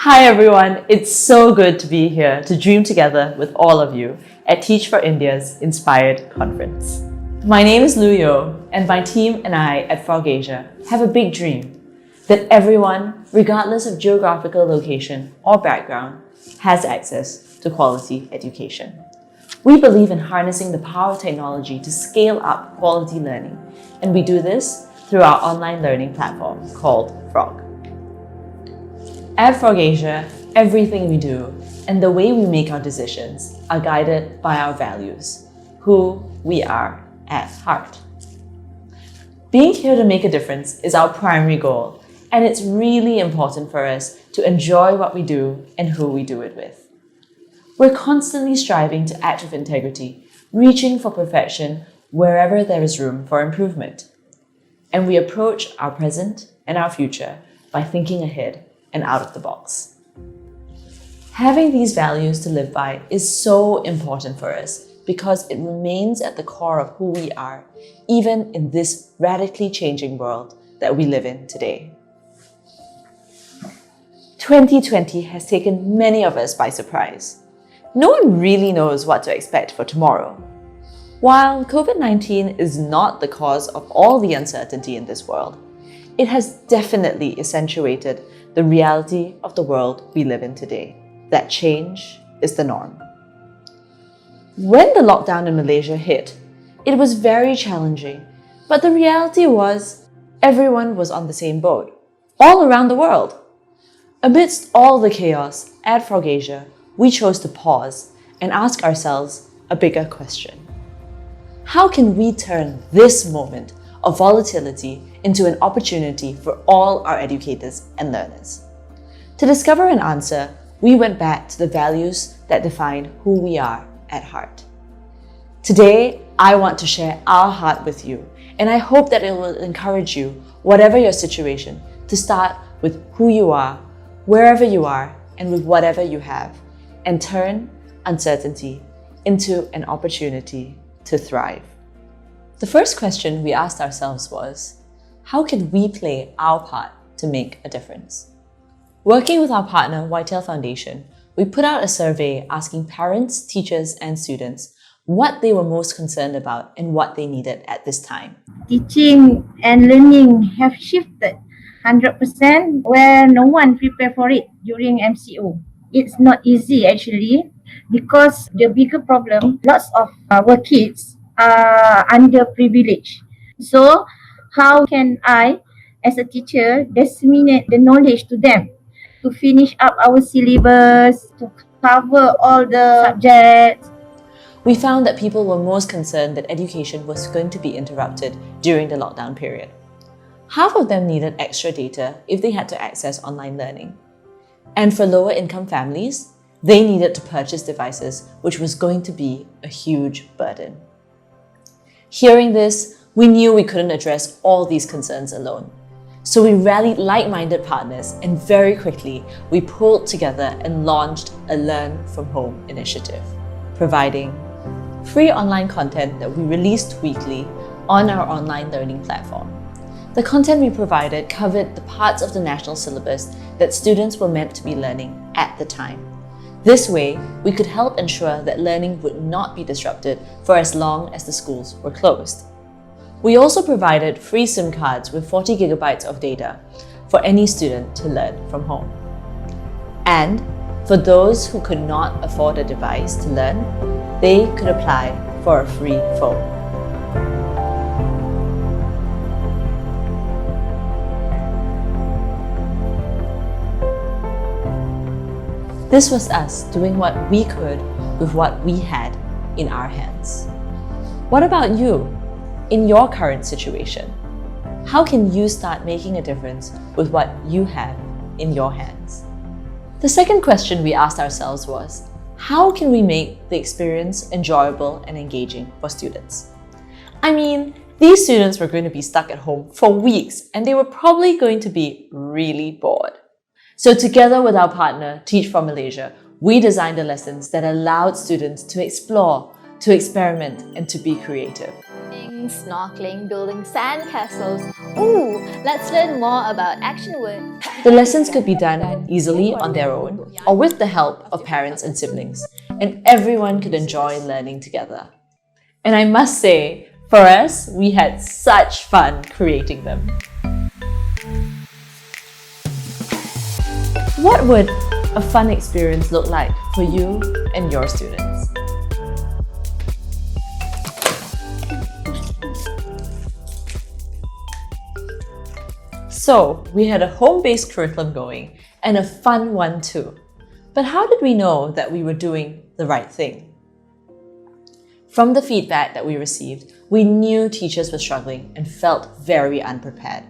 Hi everyone, it's so good to be here to dream together with all of you at Teach for India's Inspired Conference. My name is Lu Yo, and my team and I at FrogAsia have a big dream that everyone, regardless of geographical location or background, has access to quality education. We believe in harnessing the power of technology to scale up quality learning, and we do this through our online learning platform called Frog. At FrogAsia, everything we do and the way we make our decisions are guided by our values, who we are at heart. Being here to make a difference is our primary goal, and it's really important for us to enjoy what we do and who we do it with. We're constantly striving to act with integrity, reaching for perfection wherever there is room for improvement. And we approach our present and our future by thinking ahead and out of the box. Having these values to live by is so important for us because it remains at the core of who we are, even in this radically changing world that we live in today. 2020 has taken many of us by surprise. No one really knows what to expect for tomorrow. While COVID-19 is not the cause of all the uncertainty in this world, it has definitely accentuated the reality of the world we live in today, that change is the norm. When the lockdown in Malaysia hit, it was very challenging, but the reality was everyone was on the same boat, all around the world. Amidst all the chaos at FrogAsia, we chose to pause and ask ourselves a bigger question. How can we turn this moment of volatility into an opportunity for all our educators and learners? To discover an answer, we went back to the values that define who we are at heart. Today, I want to share our heart with you, and I hope that it will encourage you, whatever your situation, to start with who you are, wherever you are, and with whatever you have, and turn uncertainty into an opportunity to thrive. The first question we asked ourselves was, how can we play our part to make a difference? Working with our partner, Whitetail Foundation, we put out a survey asking parents, teachers, and students what they were most concerned about and what they needed at this time. Teaching and learning have shifted 100% where no one prepared for it during MCO. It's not easy actually because the bigger problem, lots of our kids are underprivileged. So how can I, as a teacher, disseminate the knowledge to them to finish up our syllabus, to cover all the subjects? We found that people were most concerned that education was going to be interrupted during the lockdown period. Half of them needed extra data if they had to access online learning. And for lower income families, they needed to purchase devices, which was going to be a huge burden. Hearing this, we knew we couldn't address all these concerns alone. So we rallied like-minded partners, and very quickly we pulled together and launched a Learn from Home initiative, providing free online content that we released weekly on our online learning platform. The content we provided covered the parts of the national syllabus that students were meant to be learning at the time. This way, we could help ensure that learning would not be disrupted for as long as the schools were closed. We also provided free SIM cards with 40 gigabytes of data for any student to learn from home. And for those who could not afford a device to learn, they could apply for a free phone. This was us doing what we could with what we had in our hands. What about you? In your current situation, how can you start making a difference with what you have in your hands? The second question we asked ourselves was, how can we make the experience enjoyable and engaging for students? I mean, these students were going to be stuck at home for weeks and they were probably going to be really bored. So together with our partner, Teach for Malaysia, we designed the lessons that allowed students to explore, to experiment, and to be creative. Snorkeling, building sand castles. Ooh, let's learn more about action words. The lessons could be done easily on their own or with the help of parents and siblings, and everyone could enjoy learning together. And I must say, for us, we had such fun creating them. What would a fun experience look like for you and your students? So, we had a home-based curriculum going, and a fun one too. But how did we know that we were doing the right thing? From the feedback that we received, we knew teachers were struggling and felt very unprepared.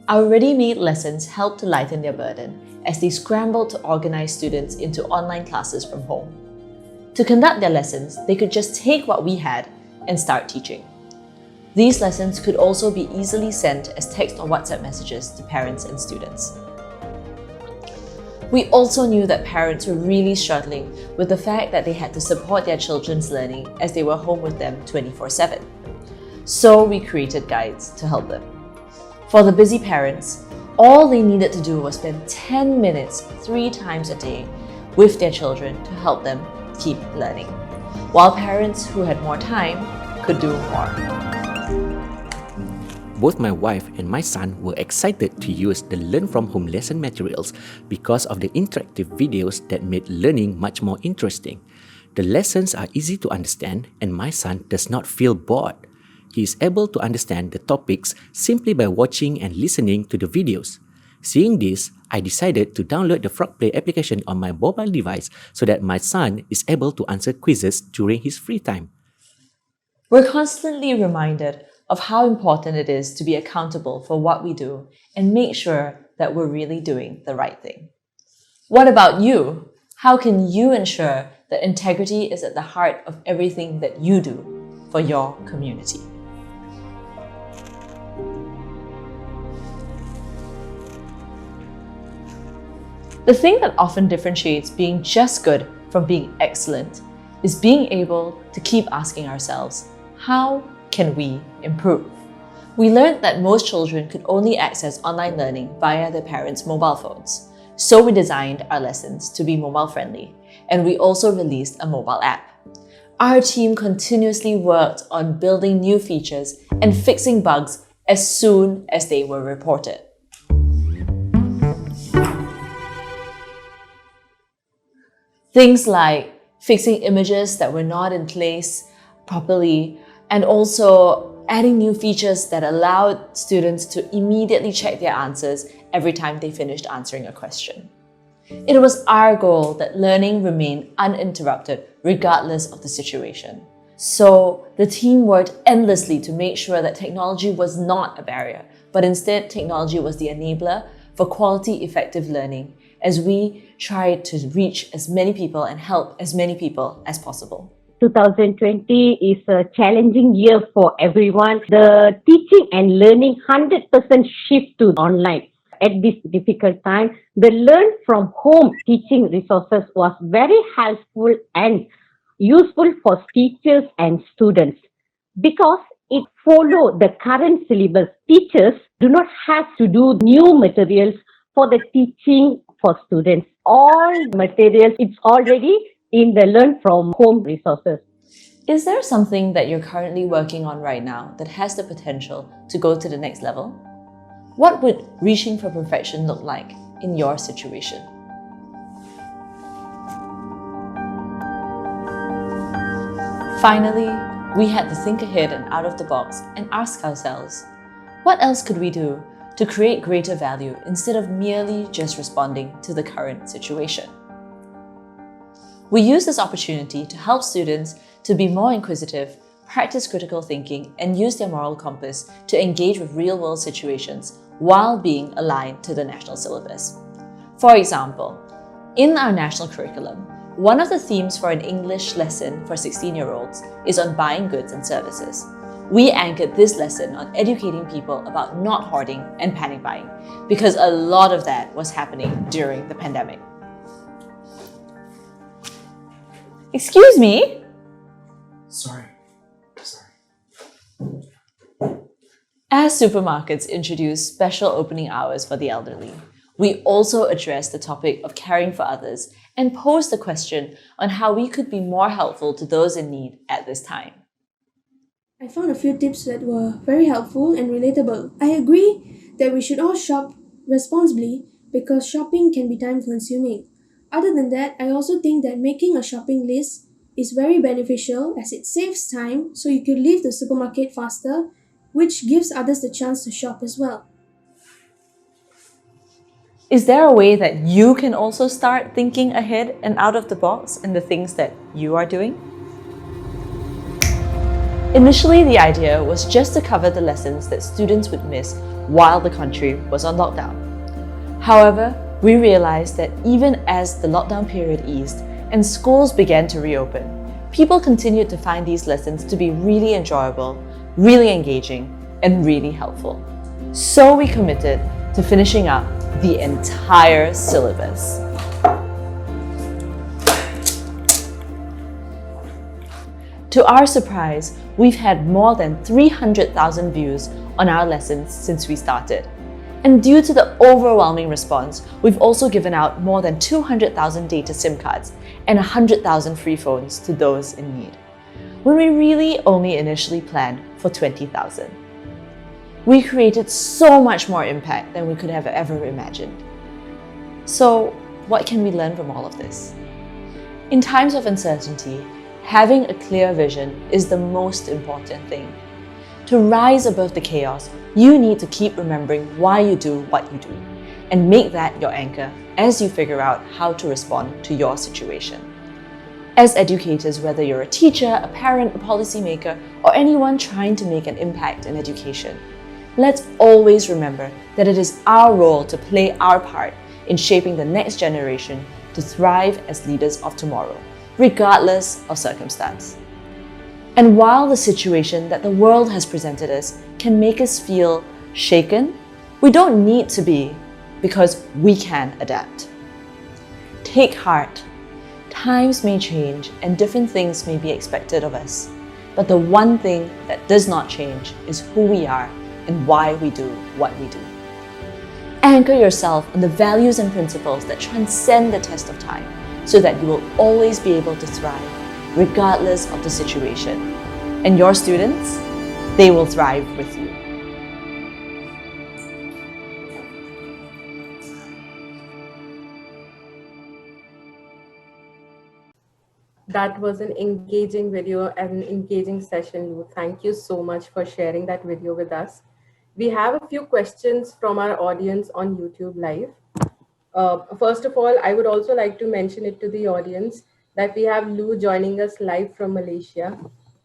Our ready-made lessons helped to lighten their burden as they scrambled to organize students into online classes from home. To conduct their lessons, they could just take what we had and start teaching. These lessons could also be easily sent as text or WhatsApp messages to parents and students. We also knew that parents were really struggling with the fact that they had to support their children's learning as they were home with them 24/7. So we created guides to help them. For the busy parents, all they needed to do was spend 10 minutes 3 times a day with their children to help them keep learning, while parents who had more time could do more. Both my wife and my son were excited to use the Learn from Home lesson materials because of the interactive videos that made learning much more interesting. The lessons are easy to understand and my son does not feel bored. He is able to understand the topics simply by watching and listening to the videos. Seeing this, I decided to download the FrogPlay application on my mobile device so that my son is able to answer quizzes during his free time. We're constantly reminded of how important it is to be accountable for what we do and make sure that we're really doing the right thing. What about you? How can you ensure that integrity is at the heart of everything that you do for your community? The thing that often differentiates being just good from being excellent is being able to keep asking ourselves, how can we improve? We learned that most children could only access online learning via their parents' mobile phones. So we designed our lessons to be mobile friendly, and we also released a mobile app. Our team continuously worked on building new features and fixing bugs as soon as they were reported. Things like fixing images that were not in place properly, and also adding new features that allowed students to immediately check their answers every time they finished answering a question. It was our goal that learning remained uninterrupted regardless of the situation. So the team worked endlessly to make sure that technology was not a barrier, but instead technology was the enabler for quality, effective learning as we tried to reach as many people and help as many people as possible. 2020 is a challenging year for everyone. The teaching and learning 100% shift to online. At this difficult time, the learn from home teaching resources was very helpful and useful for teachers and students because it followed the current syllabus. Teachers do not have to do new materials for the teaching for students. All materials, it's already in the Learn from Home resources. Is there something that you're currently working on right now that has the potential to go to the next level? What would reaching for perfection look like in your situation? Finally, we had to think ahead and out of the box and ask ourselves, what else could we do to create greater value instead of merely just responding to the current situation? We use this opportunity to help students to be more inquisitive, practice critical thinking, and use their moral compass to engage with real-world situations while being aligned to the national syllabus. For example, in our national curriculum, one of the themes for an English lesson for 16-year-olds is on buying goods and services. We anchored this lesson on educating people about not hoarding and panic buying because a lot of that was happening during the pandemic. Excuse me? Sorry. As supermarkets introduce special opening hours for the elderly, we also address the topic of caring for others and pose the question on how we could be more helpful to those in need at this time. I found a few tips that were very helpful and relatable. I agree that we should all shop responsibly because shopping can be time consuming. Other than that, I also think that making a shopping list is very beneficial as it saves time so you can leave the supermarket faster, which gives others the chance to shop as well. Is there a way that you can also start thinking ahead and out of the box in the things that you are doing? Initially, the idea was just to cover the lessons that students would miss while the country was on lockdown. However, we realized that even as the lockdown period eased and schools began to reopen, people continued to find these lessons to be really enjoyable, really engaging, and really helpful. So we committed to finishing up the entire syllabus. To our surprise, we've had more than 300,000 views on our lessons since we started. And due to the overwhelming response, we've also given out more than 200,000 data SIM cards and 100,000 free phones to those in need, when we really only initially planned for 20,000. We created so much more impact than we could have ever imagined. So, what can we learn from all of this? In times of uncertainty, having a clear vision is the most important thing. To rise above the chaos, you need to keep remembering why you do what you do and make that your anchor as you figure out how to respond to your situation. As educators, whether you're a teacher, a parent, a policymaker, or anyone trying to make an impact in education, let's always remember that it is our role to play our part in shaping the next generation to thrive as leaders of tomorrow, regardless of circumstance. And while the situation that the world has presented us can make us feel shaken, we don't need to be, because we can adapt. Take heart. Times may change and different things may be expected of us, but the one thing that does not change is who we are and why we do what we do. Anchor yourself on the values and principles that transcend the test of time so that you will always be able to thrive, regardless of the situation. And your students, they will thrive with you. That was an engaging video and an engaging session, Lou. Thank you so much for sharing that video with us. We have a few questions from our audience on YouTube Live. First of all, I would also like to mention it to the audience that we have Lou joining us live from Malaysia.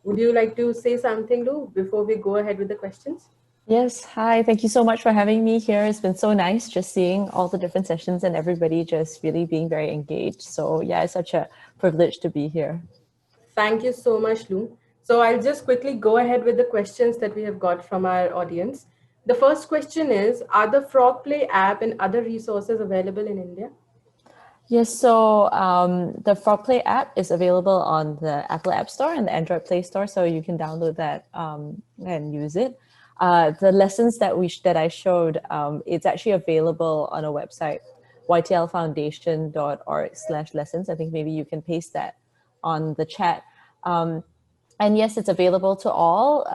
Would you like to say something, Lou, before we go ahead with the questions? Yes, hi. Thank you so much for having me here. It's been so nice just seeing all the different sessions and everybody just really being very engaged. So yeah, it's such a privilege to be here. Thank you so much, Lou. So I'll just quickly go ahead with the questions that we have got from our audience. The first question is, are the Frog Play app and other resources available in India? Yes, so the FrogPlay app is available on the Apple App Store and the Android Play Store, so you can download that and use it. The lessons that I showed, it's actually available on a website, ytlfoundation.org/lessons. I think maybe you can paste that on the chat. And yes, it's available to all.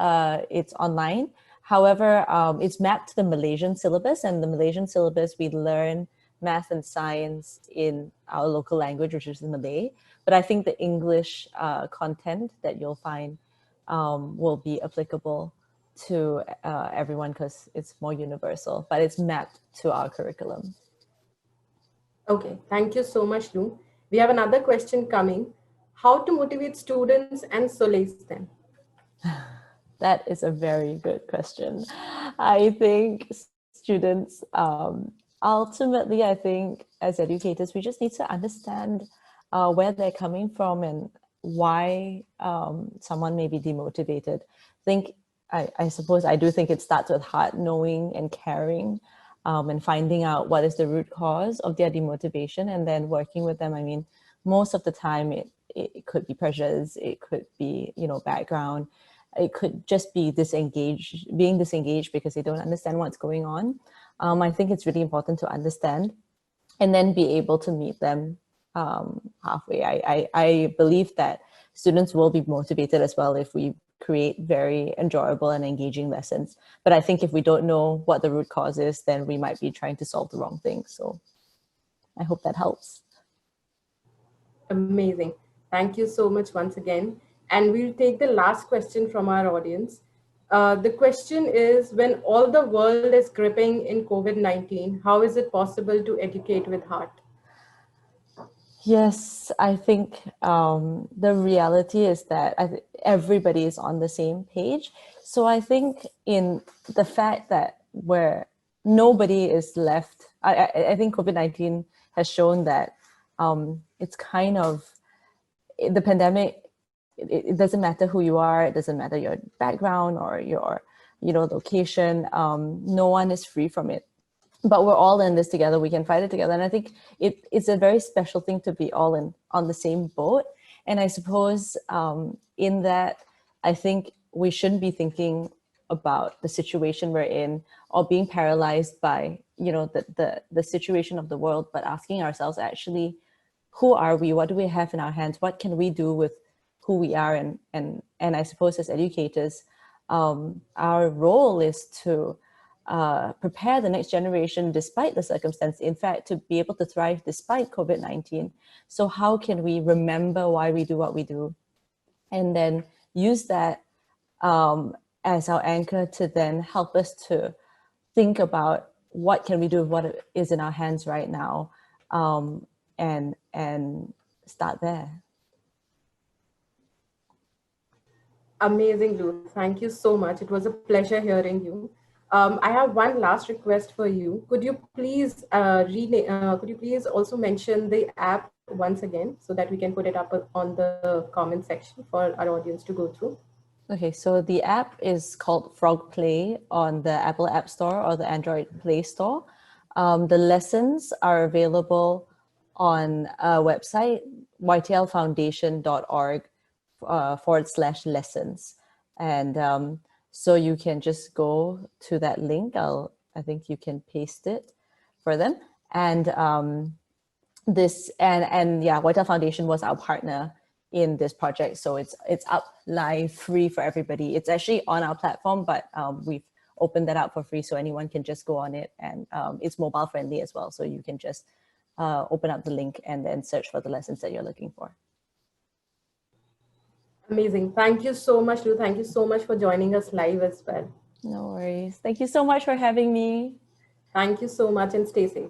It's online. However, it's mapped to the Malaysian syllabus, and the Malaysian syllabus, we learn math and science in our local language, which is Malay. But I think the English content that you'll find will be applicable to everyone because it's more universal, but it's mapped to our curriculum. Okay, thank you so much, Lou. We have another question coming. How to motivate students and solace them? That is a very good question. I think students, ultimately, I think as educators, we just need to understand where they're coming from and why someone may be demotivated. I suppose I do think it starts with heart, knowing and caring, and finding out what is the root cause of their demotivation and then working with them. I mean, most of the time it could be pressures, it could be, background, it could just be being disengaged because they don't understand what's going on. I think it's really important to understand and then be able to meet them halfway. I believe that students will be motivated as well if we create very enjoyable and engaging lessons. But I think if we don't know what the root cause is, then we might be trying to solve the wrong thing. So I hope that helps. Amazing. Thank you so much once again. And we'll take the last question from our audience. The question is, when all the world is gripping in COVID-19, how is it possible to educate with heart? Yes, I think the reality is that everybody is on the same page. So I think in the fact that where nobody is left, I think COVID-19 has shown that it's kind of, the pandemic, it doesn't matter who you are, it doesn't matter your background or your location, no one is free from it. But we're all in this together, we can fight it together. And I think it's a very special thing to be all on the same boat. And I suppose in that, I think we shouldn't be thinking about the situation we're in or being paralyzed by the situation of the world, but asking ourselves, actually, who are we? What do we have in our hands? What can we do with who we are? And I suppose as educators, our role is to prepare the next generation despite the circumstance, in fact, to be able to thrive despite COVID-19. So how can we remember why we do what we do? And then use that as our anchor to then help us to think about what can we do with what is in our hands right now, and start there. Amazing, Lou. Thank you so much. It was a pleasure hearing you. I have one last request for you. Could you please also mention the app once again so that we can put it up on the comment section for our audience to go through? Okay, so the app is called Frog Play on the Apple App Store or the Android Play Store. The lessons are available on a website, ytlfoundation.org /lessons. And so you can just go to that link. I think you can paste it for them. And YTL Foundation was our partner in this project. So it's up live, free for everybody. It's actually on our platform, but we've opened that up for free so anyone can just go on it. And it's mobile friendly as well. So you can just open up the link and then search for the lessons that you're looking for. Amazing. Thank you so much, Lou. Thank you so much for joining us live as well. No worries. Thank you so much for having me. Thank you so much and stay safe.